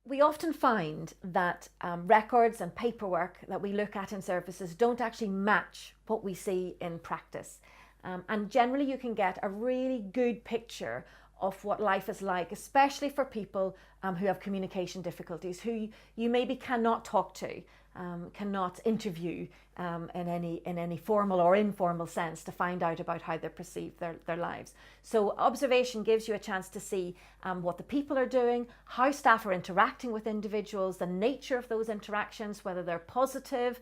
We often find that records and paperwork that we look at in services don't actually match what we see in practice. And generally you can get a really good picture of what life is like, especially for people who have communication difficulties, who you maybe cannot talk to, cannot interview in any formal or informal sense to find out about how they perceive their lives. So observation gives you a chance to see what the people are doing, how staff are interacting with individuals, the nature of those interactions, whether they're positive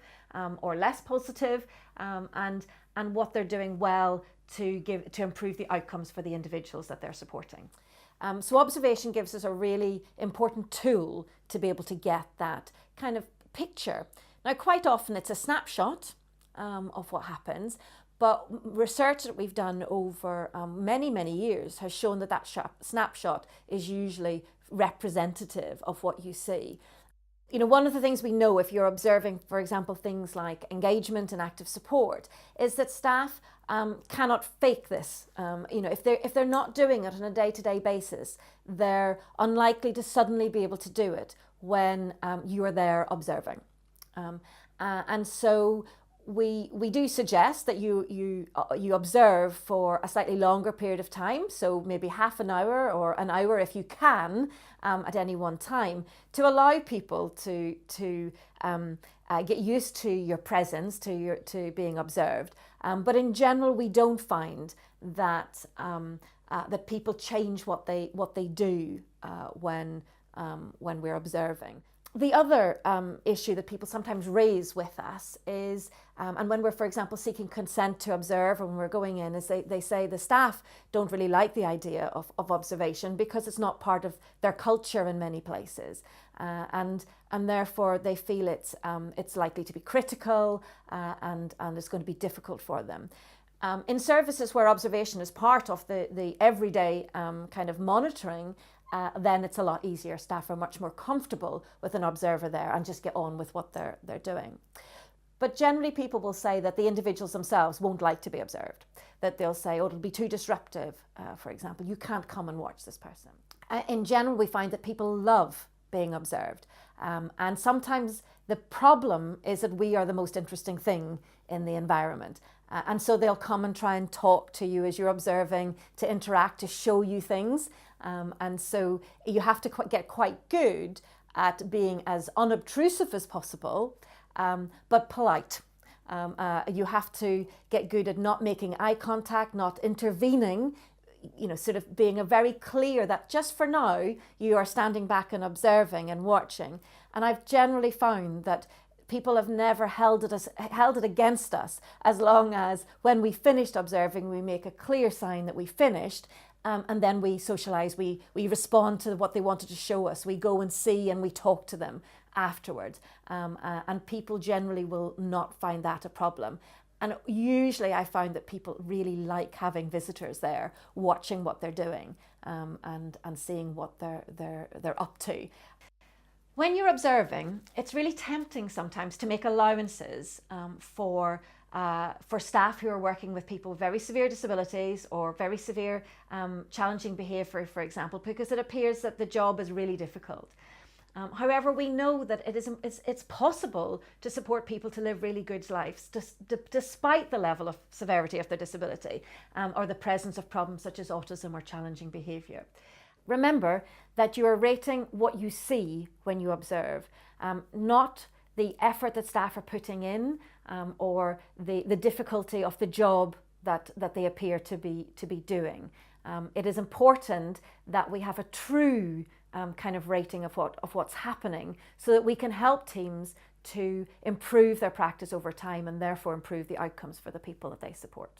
or less positive, and what they're doing well to improve the outcomes for the individuals that they're supporting. So observation gives us a really important tool to be able to get that kind of picture. Now, quite often it's a snapshot of what happens, but research that we've done over many years has shown that that snapshot is usually representative of what you see. You know, one of the things we know if you're observing, for example, things like engagement and active support, is that staff cannot fake this. You know, if they're not doing it on a day-to-day basis, they're unlikely to suddenly be able to do it when you are there observing. And so we do suggest that you observe for a slightly longer period of time, so maybe half an hour or an hour if you can at any one time, to allow people to get used to your presence, to being observed. But in general, we don't find that that people change what they do when we're observing. The other issue that people sometimes raise with us is, and when we're, for example, seeking consent to observe, and when we're going in, is they say the staff don't really like the idea of observation because it's not part of their culture in many places, and therefore they feel it's likely to be critical and it's going to be difficult for them. In services where observation is part of the everyday kind of monitoring, then it's a lot easier. Staff are much more comfortable with an observer there and just get on with what they're doing. But generally people will say that the individuals themselves won't like to be observed, that they'll say, oh, it'll be too disruptive, for example, you can't come and watch this person. In general, we find that people love being observed, and sometimes the problem is that we are the most interesting thing in the environment. And so they'll come and try and talk to you as you're observing, to interact, to show you things. And so you have to get quite good at being as unobtrusive as possible, but polite. You have to get good at not making eye contact, not intervening, you know, sort of being very clear that just for now you are standing back and observing and watching. And I've generally found that people have never held it against us, as long as when we finished observing, we make a clear sign that we finished, and then we socialise, we respond to what they wanted to show us, we go and see and we talk to them afterwards. And people generally will not find that a problem. And usually I found that people really like having visitors there, watching what they're doing, and seeing what they're up to. When you're observing, it's really tempting sometimes to make allowances for staff who are working with people with very severe disabilities or very severe challenging behaviour, for example, because it appears that the job is really difficult. However, we know that it's possible to support people to live really good lives despite the level of severity of their disability or the presence of problems such as autism or challenging behaviour. Remember that you are rating what you see when you observe, not the effort that staff are putting in or the difficulty of the job that they appear to be doing. It is important that we have a true kind of rating of what's happening, so that we can help teams to improve their practice over time and therefore improve the outcomes for the people that they support.